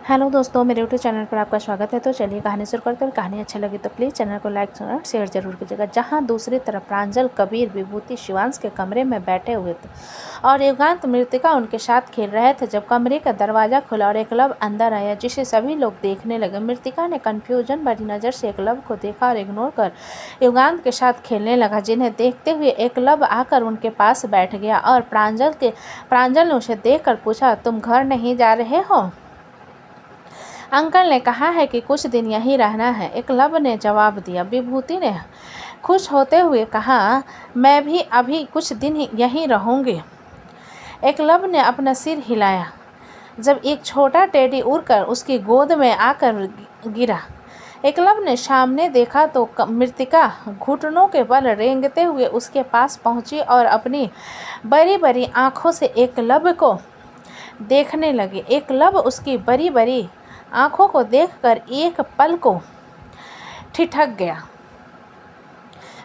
Hello दोस्तों, मेरे YouTube channel पर आपका स्वागत है। तो चलिए कहानी शुरू करते हैं। कहानी अच्छी लगी तो प्लीज़ चैनल को लाइक और शेयर जरूर कीजिएगा। जहां दूसरी तरफ प्रांजल, कबीर, विभूति शिवांश के कमरे में बैठे हुए थे और युगांत मृतिका उनके साथ खेल रहे थे, जब कमरे का दरवाज़ा खुला और एकलव अंदर आया, जिसे सभी लोग देखने लगे। मृतिका ने कन्फ्यूजन भरी नज़र से एकलव को देखा और इग्नोर कर युगांत के साथ खेलने लगा, जिन्हें देखते हुए एकलव आकर उनके पास बैठ गया और प्रांजल ने उसे देखकर पूछा, तुम घर नहीं जा रहे हो? अंकल ने कहा है कि कुछ दिन यहीं रहना है, एकलव ने जवाब दिया। विभूति ने खुश होते हुए कहा, मैं भी अभी कुछ दिन यहीं रहूंगी। एकलव ने अपना सिर हिलाया जब एक छोटा टेडी उड़कर उसकी गोद में आकर गिरा। एकलव ने सामने देखा तो मृतिका घुटनों के बल रेंगते हुए उसके पास पहुंची और अपनी बड़ी बड़ी आंखों से एकलव को देखने लगी। एकलव उसकी बड़ी बड़ी आंखों को देखकर एक पल को ठिठक गया,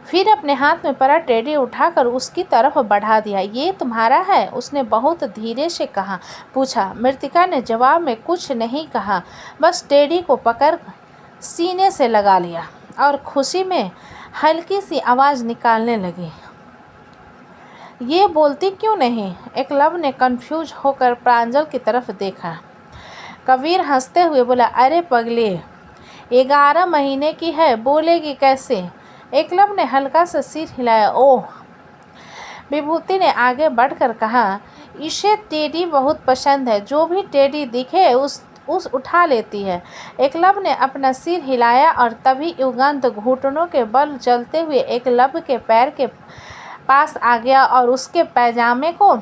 फिर अपने हाथ में पड़ा टेडी उठाकर उसकी तरफ बढ़ा दिया। ये तुम्हारा है? उसने बहुत धीरे से पूछा। मृतिका ने जवाब में कुछ नहीं कहा, बस टेडी को पकड़ सीने से लगा लिया और खुशी में हल्की सी आवाज़ निकालने लगी। ये बोलती क्यों नहीं? एकलव ने कंफ्यूज होकर प्रांजल की तरफ देखा। कबीर हंसते हुए बोला, अरे पगली, 11 महीने की है, बोलेगी कैसे? एकलव ने हल्का सा सिर हिलाया। ओह। विभूति ने आगे बढ़कर कहा, इसे टेडी बहुत पसंद है, जो भी टेडी दिखे उस उठा लेती है। एकलव ने अपना सिर हिलाया और तभी युगांत घुटनों के बल चलते हुए एकलव के पैर के पास आ गया और उसके पैजामे को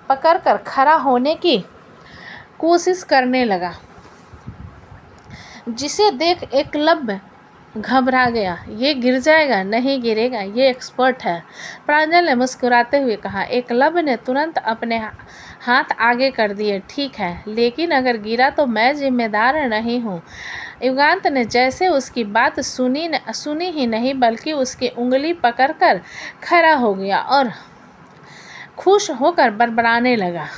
पकड़कर खड़ा होने की कोशिश करने लगा, जिसे देख एकलव घबरा गया। ये गिर जाएगा। नहीं गिरेगा, ये एक्सपर्ट है, प्रांजल ने मुस्कुराते हुए कहा। एकलव ने तुरंत अपने हाथ आगे कर दिए। ठीक है, लेकिन अगर गिरा तो मैं जिम्मेदार नहीं हूँ। युगांत ने जैसे उसकी बात सुनी ही नहीं, बल्कि उसकी उंगली पकड़कर खड़ा हो गया और खुश होकर बड़बड़ाने लगा।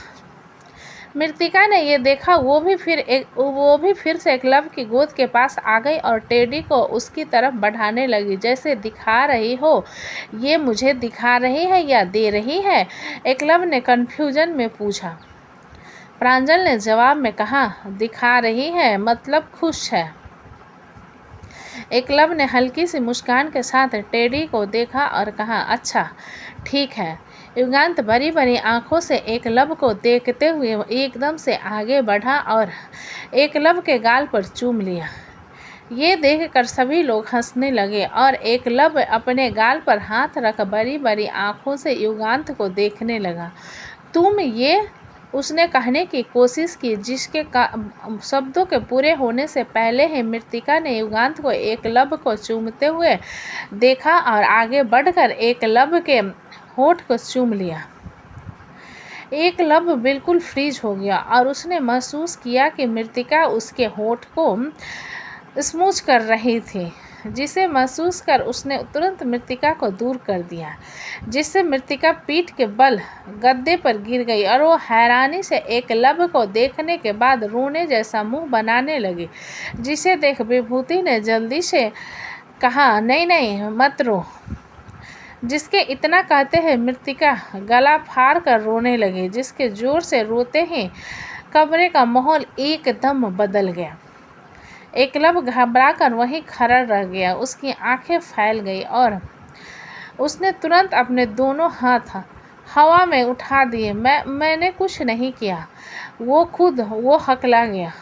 मृतिका ने ये देखा, वो भी फिर से एकलव की गोद के पास आ गई और टेडी को उसकी तरफ बढ़ाने लगी, जैसे दिखा रही हो। ये मुझे दिखा रही है या दे रही है? एकलव ने कन्फ्यूजन में पूछा। प्रांजल ने जवाब में कहा, दिखा रही है मतलब खुश है। एकलव ने हल्की सी मुस्कान के साथ टेडी को देखा और कहा, अच्छा ठीक है। युगांत बड़ी बड़ी आंखों से एकलव को देखते हुए एकदम से आगे बढ़ा और एकलव के गाल पर चूम लिया। ये देखकर सभी लोग हंसने लगे और एकलव अपने गाल पर हाथ रख बड़ी बड़ी आंखों से युगांत को देखने लगा। तुम ये, उसने कहने की कोशिश की, जिसके शब्दों के पूरे होने से पहले ही मृतिका ने युगांत को एकलव को चूमते हुए देखा और आगे बढ़कर एकलव के होठ को चूम लिया। एकलव बिल्कुल फ्रीज हो गया और उसने महसूस किया कि मृतिका उसके होठ को स्मूच कर रही थी, जिसे महसूस कर उसने तुरंत मृतिका को दूर कर दिया, जिससे मृतिका पीठ के बल गद्दे पर गिर गई और वो हैरानी से एकलव को देखने के बाद रोने जैसा मुंह बनाने लगी, जिसे देख विभूति ने जल्दी से कहा, नहीं नहीं मत रो। जिसके इतना कहते हैं मृतिका गला फाड़ कर रोने लगी, जिसके जोर से रोते ही कमरे का माहौल एकदम बदल गया। एकलव घबरा कर वहीं खड़ा रह गया, उसकी आंखें फैल गई और उसने तुरंत अपने दोनों हाथ हवा में उठा दिए। मैंने कुछ नहीं किया, वो हकला गया।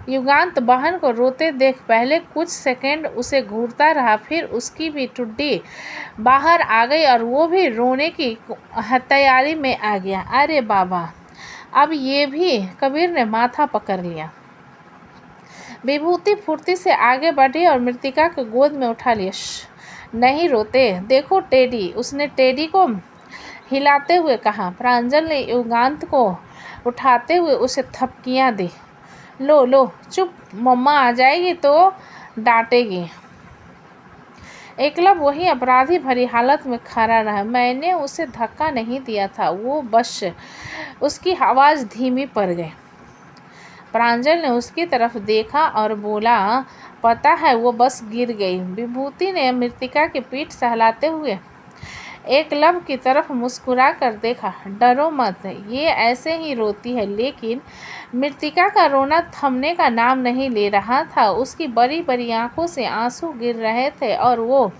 युगांत बहन को रोते देख पहले कुछ सेकंड उसे घूरता रहा, फिर उसकी भी ठुड्डी बाहर आ गई और वो भी रोने की तैयारी में आ गया। अरे बाबा, अब ये भी? कबीर ने माथा पकड़ लिया। विभूति फुर्ती से आगे बढ़ी और मृतिका को गोद में उठा लिया। नहीं रोते, देखो टेडी, उसने टेडी को हिलाते हुए कहा। प्रांजल ने युगांत को उठाते हुए उसे थपकियां दी। लो लो, चुप, मम्मा आ जाएगी तो डांटेगी। एकलव वही अपराधी भरी हालत में खड़ा रहा। मैंने उसे धक्का नहीं दिया था, वो बस। उसकी आवाज़ धीमी पड़ गई। प्रांजल ने उसकी तरफ देखा और बोला, पता है वो बस गिर गई। विभूति ने मृतिका की पीठ सहलाते हुए एकलव्य की तरफ मुस्कुरा कर देखा। डरो मत, ये ऐसे ही रोती है। लेकिन मृतिका का रोना थमने का नाम नहीं ले रहा था। उसकी बड़ी बड़ी आंखों से आंसू गिर रहे थे और वो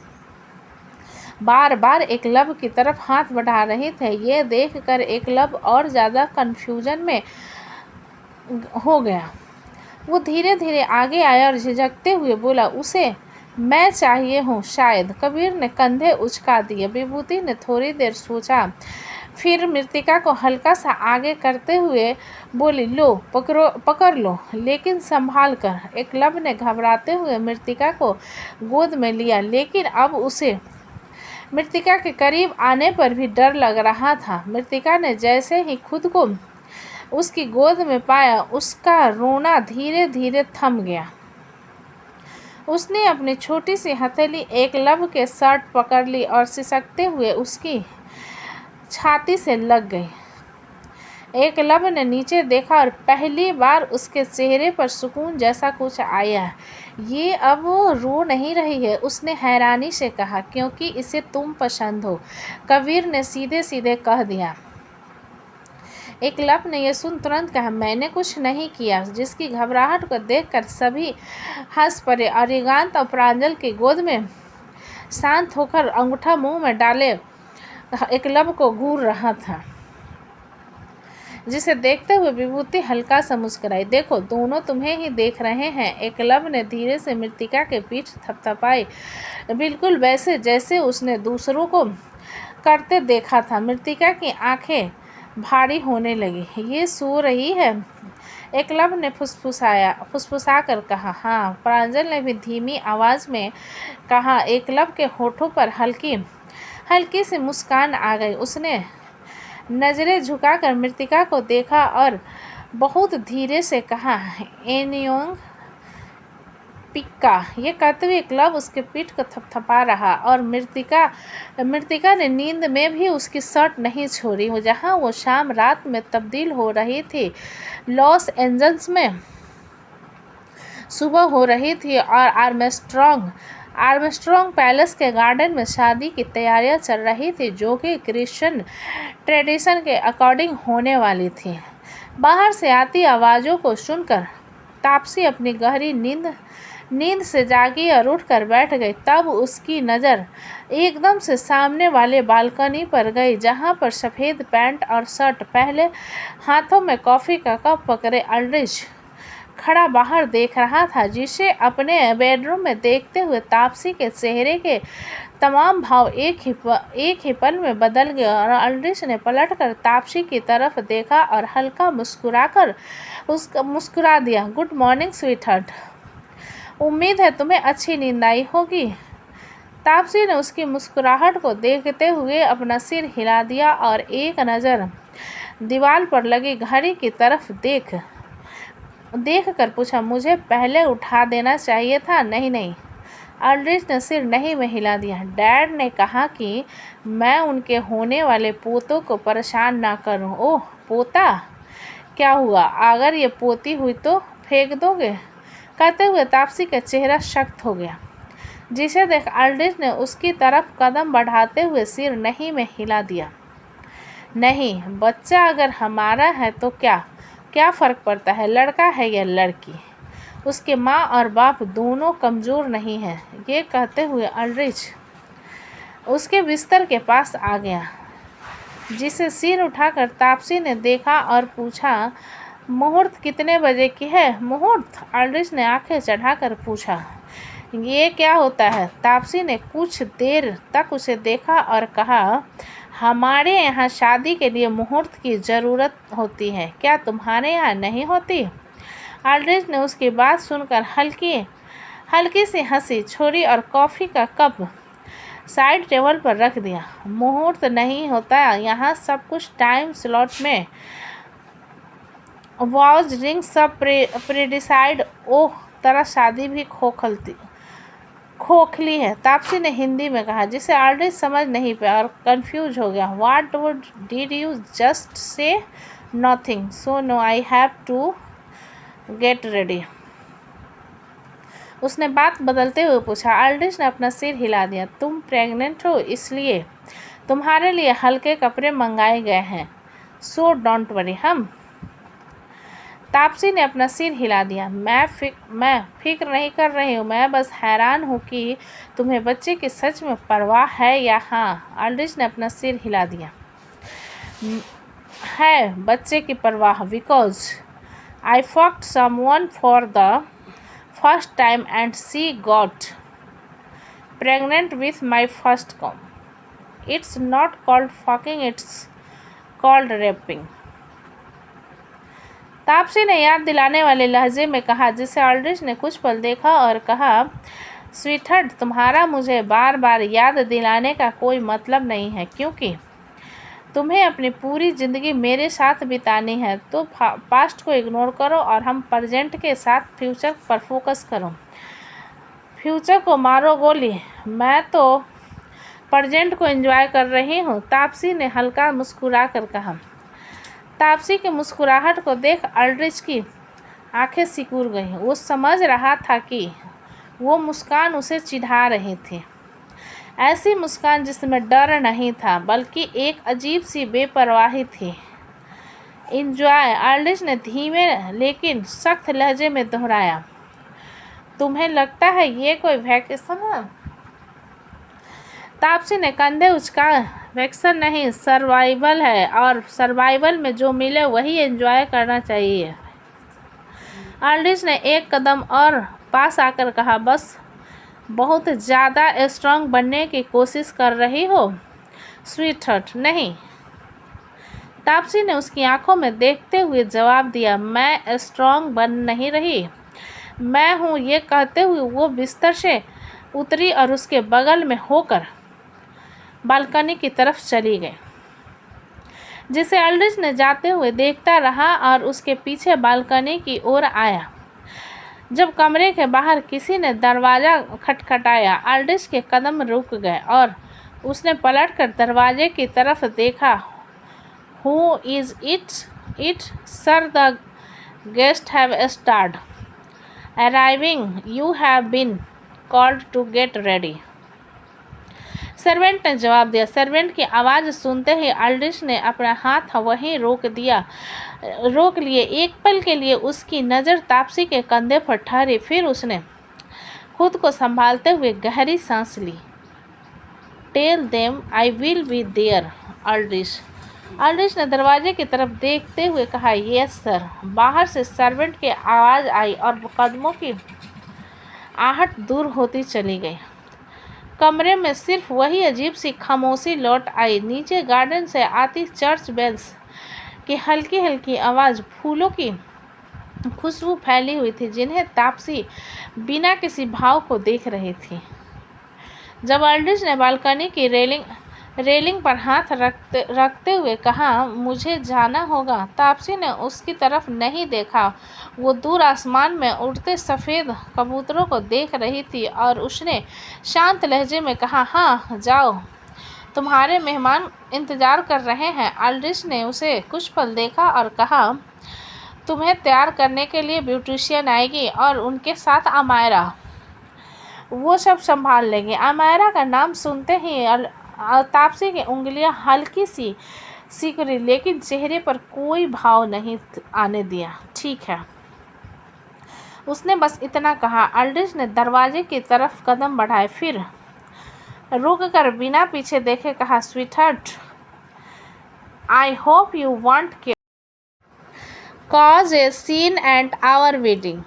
बार बार एकलव्य की तरफ हाथ बढ़ा रहे थे। ये देखकर एकलव्य और ज़्यादा कन्फ्यूजन में हो गया। वो धीरे धीरे आगे आया और झिझकते हुए बोला, उसे मैं चाहिए हूँ शायद। कबीर ने कंधे उचका दिए। विभूति ने थोड़ी देर सोचा, फिर मृतिका को हल्का सा आगे करते हुए बोली, लो पकड़ लो, लेकिन संभाल कर। एकलव्य ने घबराते हुए मृतिका को गोद में लिया, लेकिन अब उसे मृतिका के करीब आने पर भी डर लग रहा था। मृतिका ने जैसे ही खुद को उसकी गोद में पाया, उसका रोना धीरे धीरे थम गया। उसने अपनी छोटी सी हथेली एकलव्य के शर्ट पकड़ ली और सिसकते हुए उसकी छाती से लग गई। एकलव्य ने नीचे देखा और पहली बार उसके चेहरे पर सुकून जैसा कुछ आया। ये अब रो नहीं रही है, उसने हैरानी से कहा, क्योंकि इसे तुम पसंद हो, कबीर ने सीधे सीधे कह दिया। एकलव्य ने यह सुन तुरंत कहा, मैंने कुछ नहीं किया। जिसकी घबराहट को देखकर सभी हंस पड़े। अरिगांत और प्रांजल की गोद में शांत होकर अंगूठा मुंह में डाले एकलव्य को घूर रहा था, जिसे देखते हुए विभूति हल्का सा मुस्कुराई। देखो, दोनों तुम्हें ही देख रहे हैं। एकलव्य ने धीरे से मृतिका के पीठ थपथपाई, बिल्कुल वैसे जैसे उसने दूसरों को करते देखा था। मृतिका की आंखें भारी होने लगी। ये सो रही है, एकलव्य ने फुसफुसा कर कहा। हाँ, प्रांजल ने भी धीमी आवाज़ में कहा। एकलव्य के होठों पर हल्की सी मुस्कान आ गई। उसने नज़रें झुकाकर मृतिका को देखा और बहुत धीरे से कहा, एनियोंग पिक्का। ये कहते हुए एकलव्य उसके पीठ को थपथपा रहा और मृतिका ने नींद में भी उसकी शर्ट नहीं छोड़ी। जहाँ वो शाम रात में तब्दील हो रही थी, लॉस एंजल्स में सुबह हो रही थी और आर्मस्ट्रॉन्ग पैलेस के गार्डन में शादी की तैयारियां चल रही थी, जो कि क्रिश्चियन ट्रेडिशन के अकॉर्डिंग होने वाली थी। बाहर से आती आवाज़ों को सुनकर तापसी अपनी गहरी नींद से जागी और उठकर बैठ गई। तब उसकी नज़र एकदम से सामने वाले बालकनी पर गई, जहां पर सफ़ेद पैंट और शर्ट पहले हाथों में कॉफ़ी का कप पकड़े अल्ड्रिच खड़ा बाहर देख रहा था, जिसे अपने बेडरूम में देखते हुए तापसी के चेहरे के तमाम भाव एक ही पल में बदल गए और अल्ड्रिच ने पलटकर तापसी की तरफ देखा और हल्का मुस्कुरा दिया। गुड मॉर्निंग स्वीटहार्ट, उम्मीद है तुम्हें अच्छी नींद आई होगी। तापसी ने उसकी मुस्कुराहट को देखते हुए अपना सिर हिला दिया और एक नज़र दीवार पर लगी घड़ी की तरफ देख कर पूछा, मुझे पहले उठा देना चाहिए था। नहीं, अल्ड्रिच ने सिर नहीं में हिला दिया। डैड ने कहा कि मैं उनके होने वाले पोतों को परेशान ना करूं। ओह, पोता? क्या हुआ? अगर ये पोती हुई तो फेंक दोगे? कहते हुए तापसी का चेहरा सख्त हो गया, जिसे देख अल्ड्रिच ने उसकी तरफ कदम बढ़ाते हुए सिर नहीं में हिला दिया। नहीं, बच्चा अगर हमारा है तो क्या फ़र्क पड़ता है, लड़का है या लड़की? उसके माँ और बाप दोनों कमज़ोर नहीं हैं। ये कहते हुए अल्ड्रिच उसके बिस्तर के पास आ गया, जिसे सिर उठाकर तापसी ने देखा और पूछा, मुहूर्त कितने बजे की है? मुहूर्त? अल्ड्रिच ने आंखें चढ़ाकर पूछा। ये क्या होता है? तापसी ने कुछ देर तक उसे देखा और कहा, हमारे यहाँ शादी के लिए मुहूर्त की ज़रूरत होती है, क्या तुम्हारे यहाँ नहीं होती? अल्ड्रिच ने उसकी बात सुनकर हल्की सी हंसी छोड़ी और कॉफ़ी का कप साइड टेबल पर रख दिया। मुहूर्त नहीं होता यहाँ, सब कुछ टाइम स्लॉट में वॉज रिंग सब प्रीडिसाइड। ओह, तरह शादी भी खोखली है, तापसी ने हिंदी में कहा, जिसे अल्ड्रिच समझ नहीं पाया और कंफ्यूज हो गया। What did you just say? Nothing, so no I have to get ready. उसने बात बदलते हुए पूछा। ऑल्ड्रिच ने अपना सिर हिला दिया। तुम प्रेग्नेंट हो, इसलिए तुम्हारे लिए हल्के कपड़े मंगाए गए हैं। So don't worry. हम तापसी ने अपना सिर हिला दिया। मैं फिक्र नहीं कर रही हूँ, मैं बस हैरान हूँ कि तुम्हें बच्चे की सच में परवाह है या। हाँ, ऑल्ड्रिच ने अपना सिर हिला दिया। है बच्चे की परवाह, because I fucked someone for the first time and she got pregnant with my first com. It's not called fucking, it's called rapping. Taapsee ने याद दिलाने वाले लहजे में कहा, जिसे ऑल्ड्रिच ने कुछ पल देखा और कहा, स्वीटहार्ट, तुम्हारा मुझे बार बार याद दिलाने का कोई मतलब नहीं है, क्योंकि तुम्हें अपनी पूरी ज़िंदगी मेरे साथ बितानी है। तो पास्ट को इग्नोर करो और हम प्रेजेंट के साथ फ्यूचर पर फोकस करो। फ्यूचर को मारो गोली, मैं तो प्रेजेंट को एंजॉय कर रही हूँ, तापसी ने हल्का मुस्कुरा कर कहा। तापसी की मुस्कुराहट को देख ऑल्ड्रिच की आंखें सिकुड़ गईं। वो समझ रहा था कि वो मुस्कान उसे चिढ़ा रही थी, ऐसी मुस्कान जिसमें डर नहीं था बल्कि एक अजीब सी बेपरवाही थी। एंजॉय, ऑल्ड्रिच ने धीमे लेकिन सख्त लहजे में दोहराया। तुम्हें लगता है ये कोई वैकेशन है? तापसी ने कंधे उचका। वैकेशन नहीं, सर्वाइवल है, और सर्वाइवल में जो मिले वही एंजॉय करना चाहिए। ऑल्ड्रिच ने एक कदम और पास आकर कहा, बस बहुत ज़्यादा स्ट्रांग बनने की कोशिश कर रही हो स्वीटहार्ट। नहीं, तापसी ने उसकी आंखों में देखते हुए जवाब दिया, मैं स्ट्रांग बन नहीं रही, मैं हूँ। ये कहते हुए वो बिस्तर से उतरी और उसके बगल में होकर बालकनी की तरफ चली गई, जिसे ऑल्ड्रिच ने जाते हुए देखता रहा और उसके पीछे बालकनी की ओर आया। जब कमरे के बाहर किसी ने दरवाज़ा खटखटाया, ऑल्ड्रिच के कदम रुक गए और उसने पलटकर दरवाजे की तरफ देखा। Who is it sir, the guest have start arriving, you have been called to get ready. Servant ने जवाब दिया। सर्वेंट की आवाज़ सुनते ही ऑल्ड्रिच ने अपना हाथ वहीं रोक लिए। एक पल के लिए उसकी नज़र तापसी के कंधे पर ठहरी, फिर उसने खुद को संभालते हुए गहरी सांस ली। Tell them I will be there Aldrich. Aldrich ने दरवाजे की तरफ देखते हुए कहा, यस सर। बाहर से सर्वेंट की आवाज़ आई और कदमों की आहट दूर होती चली गई। कमरे में सिर्फ वही अजीब सी खामोशी लौट आई। नीचे गार्डन से आती चर्च बेल्स की हल्की हल्की आवाज़, फूलों की खुशबू फैली हुई थी जिन्हें तापसी बिना किसी भाव को देख रही थी। जब ऑल्ड्रिच ने बालकनी की रेलिंग पर हाथ रखते हुए कहा, मुझे जाना होगा, तापसी ने उसकी तरफ नहीं देखा। वो दूर आसमान में उड़ते सफ़ेद कबूतरों को देख रही थी और उसने शांत लहजे में कहा, हाँ जाओ, तुम्हारे मेहमान इंतज़ार कर रहे हैं। ऑल्ड्रिच ने उसे कुछ पल देखा और कहा, तुम्हें तैयार करने के लिए ब्यूटिशियन आएगी और उनके साथ अमायरा, वो सब संभाल लेंगे। अमायरा का नाम सुनते ही तापसी की उंगलियां हल्की सी सिकुड़ी, लेकिन चेहरे पर कोई भाव नहीं आने दिया। ठीक है, उसने बस इतना कहा। ऑल्ड्रिच ने दरवाजे की तरफ कदम बढ़ाए, फिर रुक कर बिना पीछे देखे कहा, sweetheart, I hope you won't cause a scene at our wedding.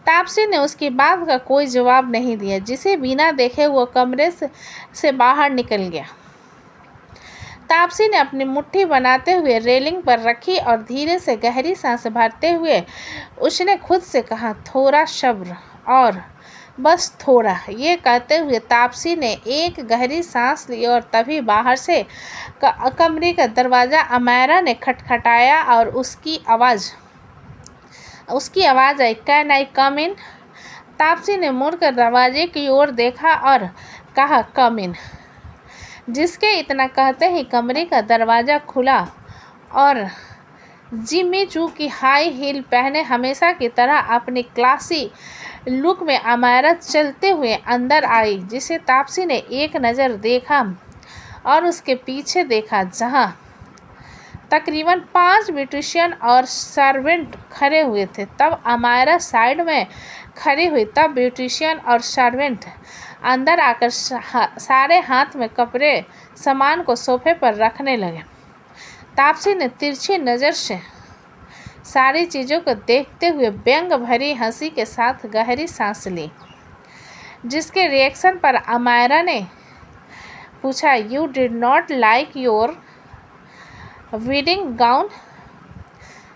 Taapsee ने उसकी बात का कोई जवाब नहीं दिया, जिसे बिना देखे वो कमरे से बाहर निकल गया। तापसी ने अपनी मुट्ठी बनाते हुए रेलिंग पर रखी और धीरे से गहरी सांस भरते हुए उसने खुद से कहा, थोड़ा सब्र, और बस थोड़ा। ये कहते हुए तापसी ने एक गहरी सांस ली और तभी बाहर से कमरे का दरवाज़ा अमायरा ने खटखटाया और उसकी आवाज़ आई, कैन आई कम इन। तापसी ने मुड़कर दरवाजे की ओर देखा और कहा, कम इन। जिसके इतना कहते ही कमरे का दरवाज़ा खुला और जिमी चू की हाई हील पहने हमेशा की तरह अपनी क्लासी लुक में अमायरा चलते हुए अंदर आई, जिसे तापसी ने एक नज़र देखा और उसके पीछे देखा, जहां तकरीबन 5 ब्यूटिशियन और सर्वेंट खड़े हुए थे। तब अमायरा साइड में खड़ी हुई। तब ब्यूटिशियन और सर्वेंट अंदर आकर सारे हाथ में कपड़े सामान को सोफे पर रखने लगे। तापसी ने तिरछी नज़र से सारी चीज़ों को देखते हुए व्यंग भरी हंसी के साथ गहरी सांस ली, जिसके रिएक्शन पर अमायरा ने पूछा, you did not like your wedding gown?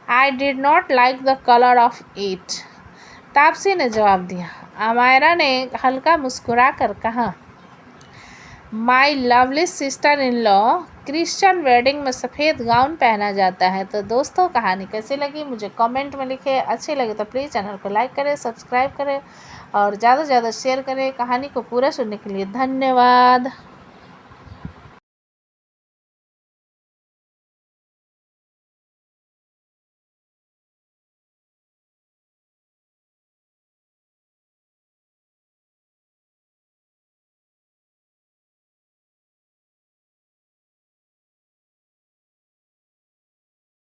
I did not like the colour of it, Taapsee ने जवाब दिया। अमायरा ने हल्का मुस्कुरा कर कहा, my lovely sister in law, Christian wedding में सफ़ेद गाउन पहना जाता है। तो दोस्तों, कहानी कैसी लगी मुझे कमेंट में लिखें। अच्छी लगे तो प्लीज़ चैनल को लाइक करें, सब्सक्राइब करें और ज़्यादा से ज़्यादा शेयर करें। कहानी को पूरा सुनने के लिए धन्यवाद।